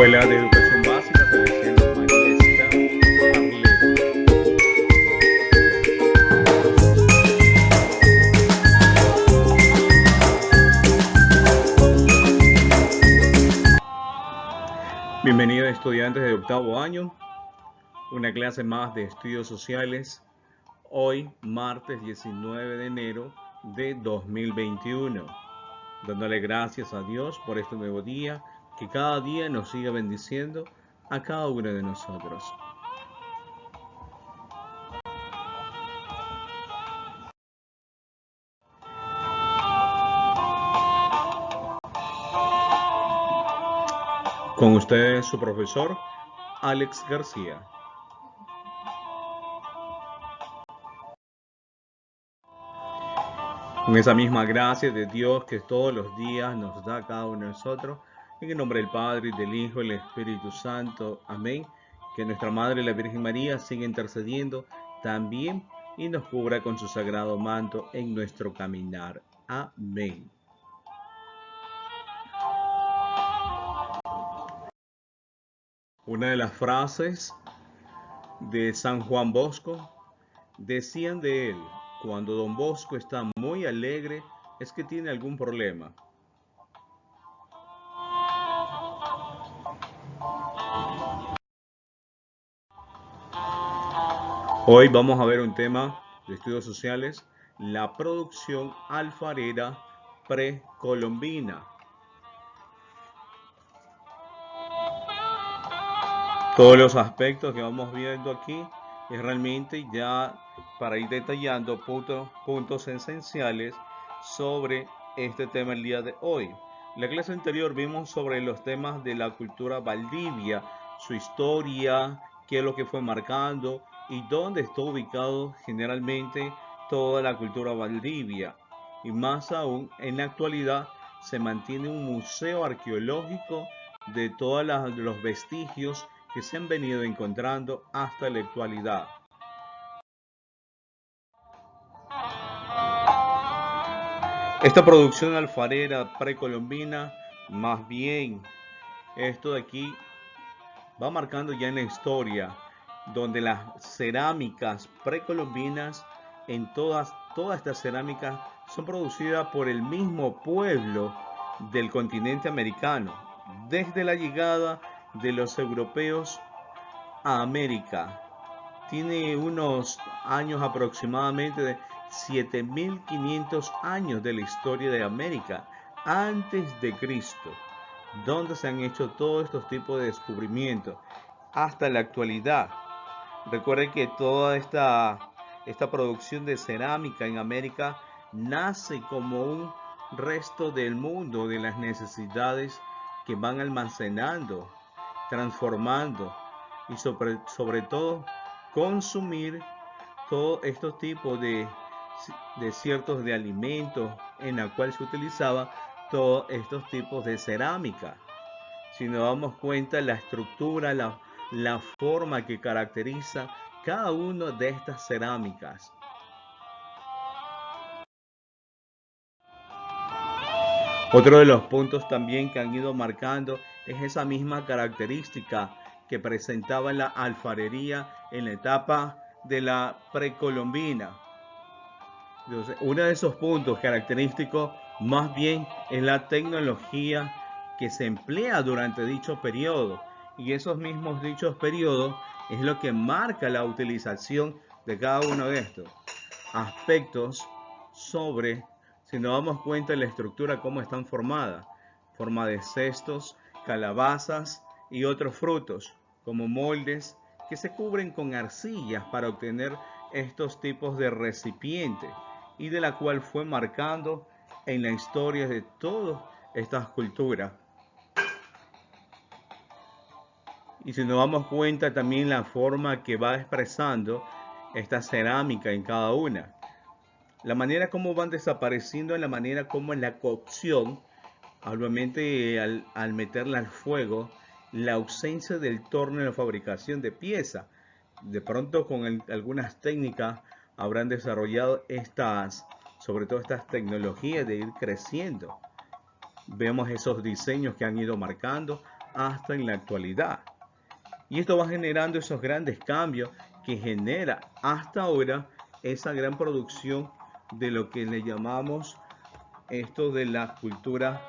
Escuela de Educación Básica Salesianos María Esther Arletti. Bienvenidos estudiantes de octavo año, una clase más de estudios sociales, hoy martes 19 de enero de 2021, dándole gracias a Dios por este nuevo día, que cada día nos siga bendiciendo a cada uno de nosotros. Con ustedes su profesor, Alex García. Con esa misma gracia de Dios que todos los días nos da a cada uno de nosotros, en el nombre del Padre, del Hijo y del Espíritu Santo. Amén. Que nuestra Madre, la Virgen María, siga intercediendo también y nos cubra con su sagrado manto en nuestro caminar. Amén. Una de las frases de San Juan Bosco decían de él: cuando Don Bosco está muy alegre es que tiene algún problema. Hoy vamos a ver un tema de estudios sociales, la producción alfarera precolombina. Todos los aspectos que vamos viendo aquí es realmente ya para ir detallando puntos esenciales sobre este tema el día de hoy. La clase anterior vimos sobre los temas de la cultura valdivia, su historia, qué es lo que fue marcando y dónde está ubicado generalmente toda la cultura valdivia. Y más aún, en la actualidad se mantiene un museo arqueológico de todos los vestigios que se han venido encontrando hasta la actualidad. Esta producción alfarera precolombina, más bien, esto de aquí va marcando ya en la historia, donde las cerámicas precolombinas, en todas estas cerámicas son producidas por el mismo pueblo del continente americano, desde la llegada de los europeos a América. Tiene unos años aproximadamente de 7500 años de la historia de América antes de Cristo, donde se han hecho todos estos tipos de descubrimientos hasta la actualidad. Recuerden que toda esta producción de cerámica en América nace como un resto del mundo de las necesidades que van almacenando, transformando y sobre todo consumir todos estos tipos de ciertos de alimentos en la cual se utilizaba todos estos tipos de cerámica. Si nos damos cuenta, la estructura, la forma que caracteriza cada una de estas cerámicas. Otro de los puntos también que han ido marcando es esa misma característica que presentaba la alfarería en la etapa de la precolombina. Entonces, uno de esos puntos característicos más bien es la tecnología que se emplea durante dicho periodo, y esos mismos dichos periodos es lo que marca la utilización de cada uno de estos aspectos sobre, si nos damos cuenta de la estructura, cómo están formadas: forma de cestos, calabazas y otros frutos, como moldes que se cubren con arcillas para obtener estos tipos de recipientes, y de la cual fue marcando en la historia de todas estas culturas. Y si nos damos cuenta también la forma que va expresando esta cerámica en cada una, la manera como van desapareciendo, en la manera como en la cocción, obviamente al meterla al fuego, la ausencia del torno en la fabricación de piezas. De pronto con algunas técnicas habrán desarrollado sobre todo estas tecnologías de ir creciendo. Vemos esos diseños que han ido marcando hasta en la actualidad. Y esto va generando esos grandes cambios que genera hasta ahora esa gran producción de lo que le llamamos esto de la cultura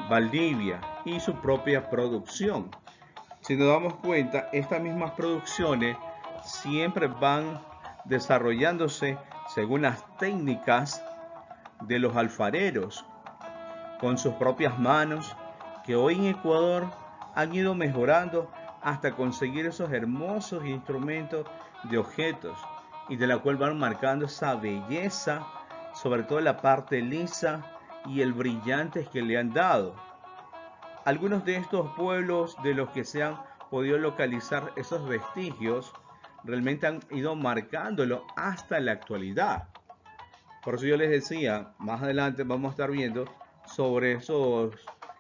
Valdivia y su propia producción. Si nos damos cuenta, estas mismas producciones siempre van desarrollándose según las técnicas de los alfareros, con sus propias manos, que hoy en Ecuador han ido mejorando hasta conseguir esos hermosos instrumentos de objetos y de la cual van marcando esa belleza, sobre todo la parte lisa y el brillante que le han dado. Algunos de estos pueblos de los que se han podido localizar esos vestigios realmente han ido marcándolo hasta la actualidad. Por eso yo les decía, más adelante vamos a estar viendo sobre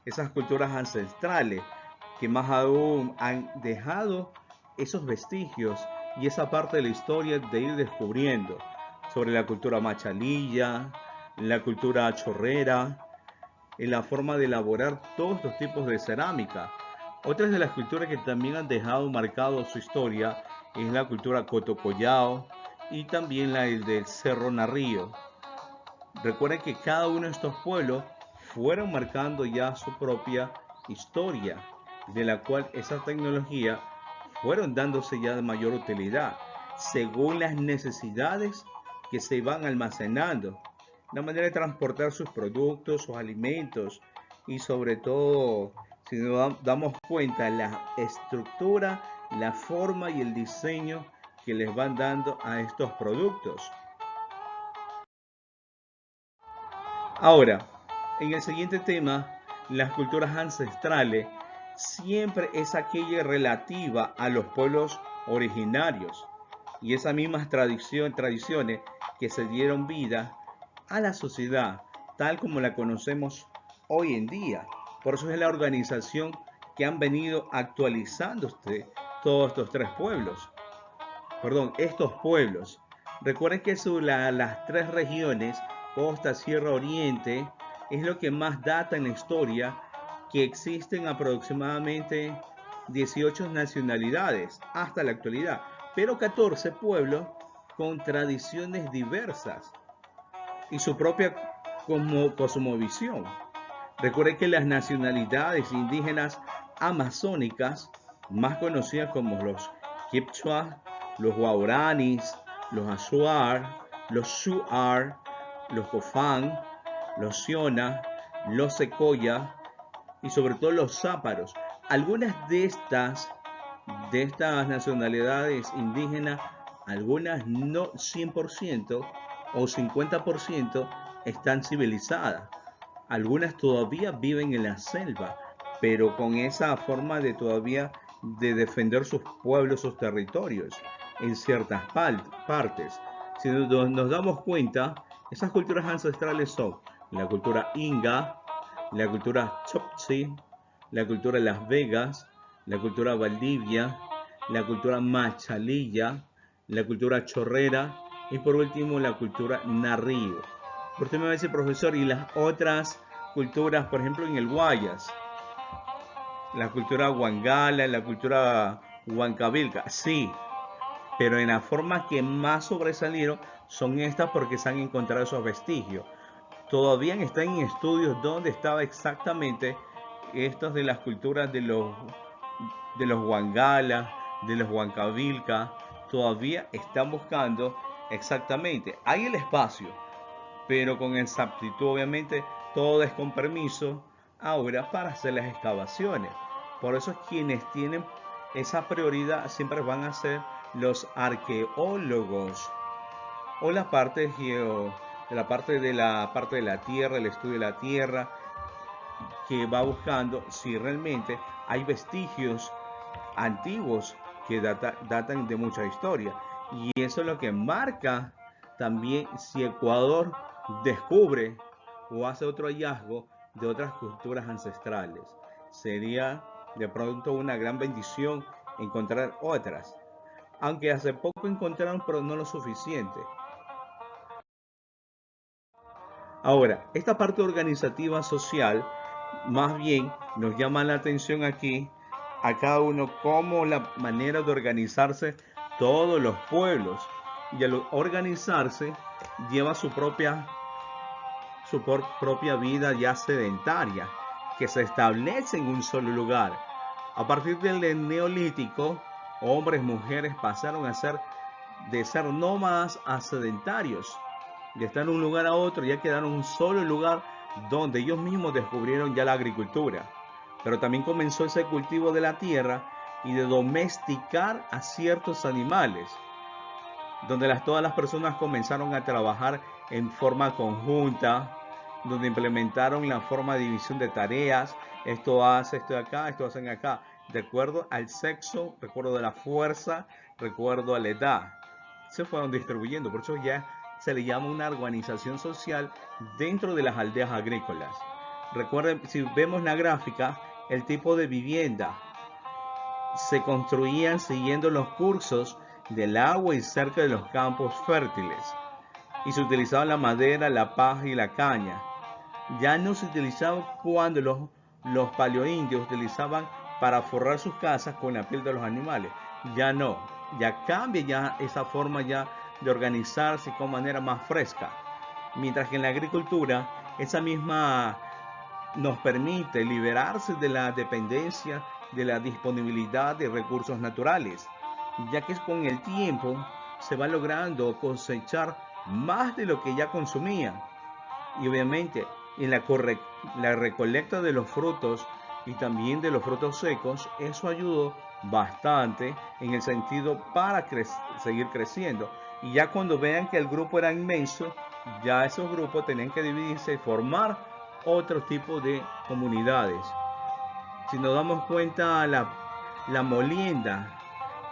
esas culturas ancestrales que más aún han dejado esos vestigios y esa parte de la historia de ir descubriendo sobre la cultura machalilla, la cultura chorrera, en la forma de elaborar todos estos tipos de cerámica. Otras de las culturas que también han dejado marcado su historia es la cultura Cotocollao y también la del Cerro Narrío. Recuerden que cada uno de estos pueblos fueron marcando ya su propia historia, de la cual esa tecnología fueron dándose ya de mayor utilidad, según las necesidades que se van almacenando, la manera de transportar sus productos, sus alimentos y sobre todo, si nos damos cuenta, la estructura, la forma y el diseño que les van dando a estos productos. Ahora, en el siguiente tema, las culturas ancestrales siempre es aquella relativa a los pueblos originarios y esas mismas tradiciones que se dieron vida a la sociedad tal como la conocemos hoy en día. Por eso es la organización que han venido actualizándose todos estos estos pueblos. Recuerden que las tres regiones, costa, sierra, oriente, es lo que más data en la historia, que existen aproximadamente 18 nacionalidades hasta la actualidad, pero 14 pueblos con tradiciones diversas y su propia cosmovisión. Recuerden que las nacionalidades indígenas amazónicas, más conocidas como los Quechua, los Guaraníes, los Azuar, los Shuar, los Cofán, los Siona, los Secoya y sobre todo los Záparos. Algunas de estas nacionalidades indígenas, algunas no 100% o 50% están civilizadas. Algunas todavía viven en la selva, pero con esa forma de todavía de defender sus pueblos, sus territorios en ciertas partes. Si nos damos cuenta, esas culturas ancestrales son la cultura Inga, la cultura Chocchi, la cultura Las Vegas, la cultura Valdivia, la cultura Machalilla, la cultura Chorrera y por último la cultura Narrío. Usted me va a decir, profesor, y las otras culturas, por ejemplo, en el Guayas, la cultura Huangala, la cultura Huancavilca, sí, pero en la forma que más sobresalieron son estas porque se han encontrado esos vestigios. Todavía están en estudios donde estaba exactamente estos de las culturas de los Huangala, de los Huancavilca, todavía están buscando exactamente. Hay el espacio, pero con exactitud, obviamente, todo es con permiso ahora para hacer las excavaciones. Por eso quienes tienen esa prioridad siempre van a ser los arqueólogos o la parte de la parte de la tierra, el estudio de la tierra, que va buscando si realmente hay vestigios antiguos que datan de mucha historia. Y eso es lo que marca también si Ecuador descubre o hace otro hallazgo de otras culturas ancestrales. Sería de pronto una gran bendición encontrar otras. Aunque hace poco encontraron, pero no lo suficiente. Ahora, esta parte organizativa social Más bien nos llama la atención aquí a cada uno cómo la manera de organizarse todos los pueblos. Y al organizarse lleva su propia vida ya sedentaria, que se establece en un solo lugar. A partir del neolítico, hombres y mujeres pasaron de ser nómadas a sedentarios, de estar en un lugar a otro, ya quedaron en un solo lugar donde ellos mismos descubrieron ya la agricultura. Pero también comenzó ese cultivo de la tierra y de domesticar a ciertos animales, donde todas las personas comenzaron a trabajar en forma conjunta, donde implementaron la forma de división de tareas, esto hace esto de acá, esto hacen acá, de acuerdo al sexo, de acuerdo a la fuerza, de acuerdo a la edad. Se fueron distribuyendo, por eso ya se le llama una organización social dentro de las aldeas agrícolas. Recuerden, si vemos la gráfica, el tipo de vivienda se construían siguiendo los cursos del agua y cerca de los campos fértiles, y se utilizaba la madera, la paja y la caña. Ya no se utilizaba cuando los paleoindios utilizaban para forrar sus casas con la piel de los animales. Ya no, ya cambia ya esa forma ya de organizarse con manera más fresca. Mientras que en la agricultura, esa misma nos permite liberarse de la dependencia de la disponibilidad de recursos naturales, ya que con el tiempo se va logrando cosechar más de lo que ya consumía. Y obviamente en la recolecta de los frutos y también de los frutos secos, eso ayudó bastante en el sentido para seguir creciendo. Y ya cuando vean que el grupo era inmenso, ya esos grupos tenían que dividirse y formar otro tipo de comunidades. Si nos damos cuenta, la molienda,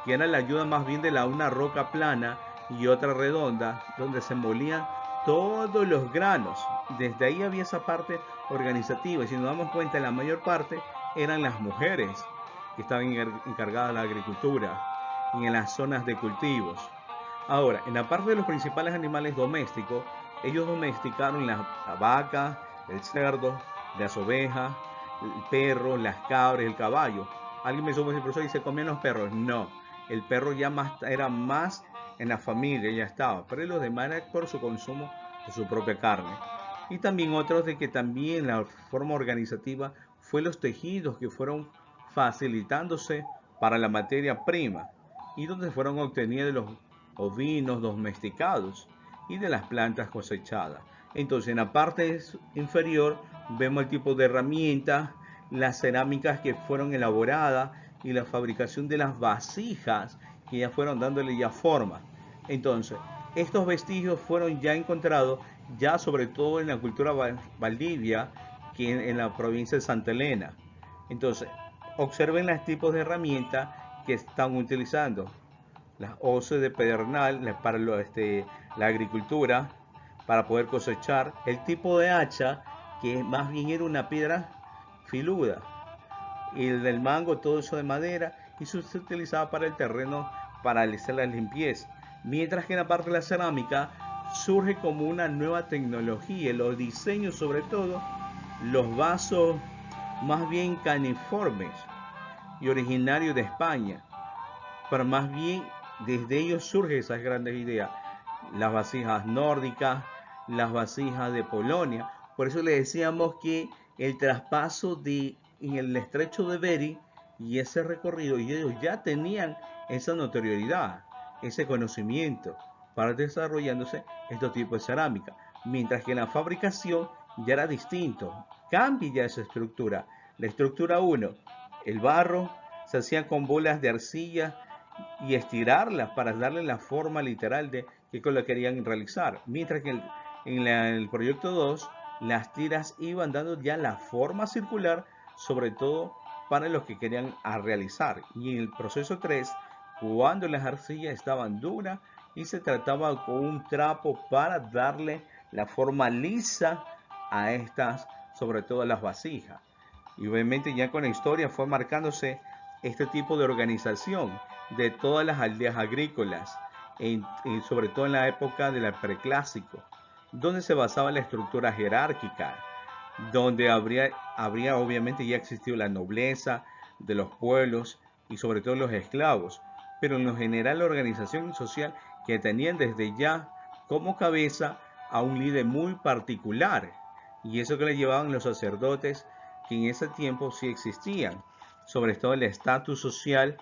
que era la ayuda más bien de una roca plana y otra redonda, donde se molían todos los granos. Desde ahí había esa parte organizativa. Y si nos damos cuenta, la mayor parte eran las mujeres que estaban encargadas de la agricultura y en las zonas de cultivos. Ahora, en la parte de los principales animales domésticos, ellos domesticaron la vaca, el cerdo, las ovejas, el perro, las cabras, el caballo. Alguien me supo decir, profesor, ¿y se comían los perros? No, el perro ya era más en la familia, ya estaba, pero los demás era por su consumo de su propia carne. Y también otros de que también la forma organizativa fue los tejidos que fueron facilitándose para la materia prima y donde fueron obtenidos los ovinos domesticados y de las plantas cosechadas. Entonces, en la parte inferior vemos el tipo de herramientas, las cerámicas que fueron elaboradas y la fabricación de las vasijas que ya fueron dándole ya forma. Entonces, estos vestigios fueron ya encontrados ya sobre todo en la cultura Valdivia, que en la provincia de Santa Elena. Entonces, observen los tipos de herramientas que están utilizando. Las hoces de pedernal para la agricultura, para poder cosechar. El tipo de hacha, que más bien era una piedra filuda. Y el del mango, todo eso de madera, y eso se utilizaba para el terreno, para hacer la limpieza. Mientras que en la parte de la cerámica surge como una nueva tecnología, los diseños sobre todo, los vasos más bien caniformes y originarios de España, pero más bien desde ellos surgen esas grandes ideas, las vasijas nórdicas, las vasijas de Polonia. Por eso le decíamos que el traspaso en el estrecho de Bering y ese recorrido, y ellos ya tenían esa notoriedad, ese conocimiento para desarrollándose estos tipos de cerámica, mientras que en la fabricación ya era distinto, cambia ya esa estructura. La estructura 1, el barro se hacía con bolas de arcilla y estirarlas para darle la forma literal de que lo querían realizar, mientras que el proyecto 2 las tiras iban dando ya la forma circular, sobre todo para los que querían realizar, y en el proceso 3, cuando las arcillas estaban duras y se trataba con un trapo para darle la forma lisa a estas, sobre todo a las vasijas. Y obviamente ya con la historia fue marcándose este tipo de organización de todas las aldeas agrícolas, sobre todo en la época del preclásico, donde se basaba en la estructura jerárquica, donde habría obviamente ya existido la nobleza de los pueblos y sobre todo los esclavos, pero en lo general la organización social que tenían desde ya como cabeza a un líder muy particular, y eso que le llevaban los sacerdotes que en ese tiempo sí existían, sobre todo el estatus social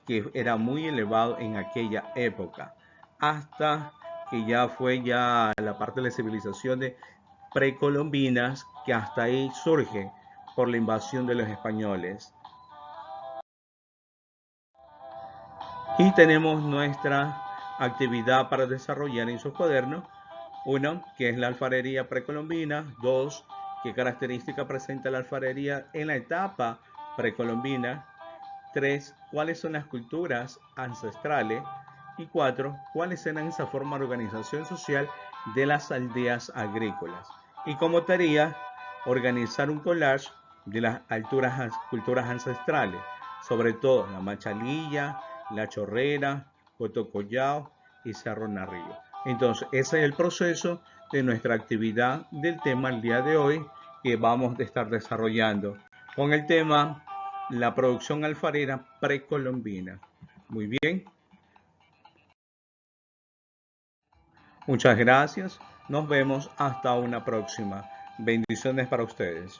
que era muy elevado en aquella época, hasta que ya fue ya la parte de las civilizaciones precolombinas que hasta ahí surge por la invasión de los españoles. Y tenemos nuestra actividad para desarrollar en sus cuadernos. Uno, que es la alfarería precolombina. Dos, qué característica presenta la alfarería en la etapa precolombina. Tres, cuáles son las culturas ancestrales. Y cuatro, cuáles eran esa forma de organización social de las aldeas agrícolas. Y como tarea, organizar un collage de las culturas ancestrales, sobre todo la Machalilla, la Chorrera, Cotocollao y Cerro Narrillo. Entonces, ese es el proceso de nuestra actividad del tema el día de hoy que vamos a estar desarrollando con el tema la producción alfarera precolombina. Muy bien, muchas gracias. Nos vemos hasta una próxima. Bendiciones para ustedes.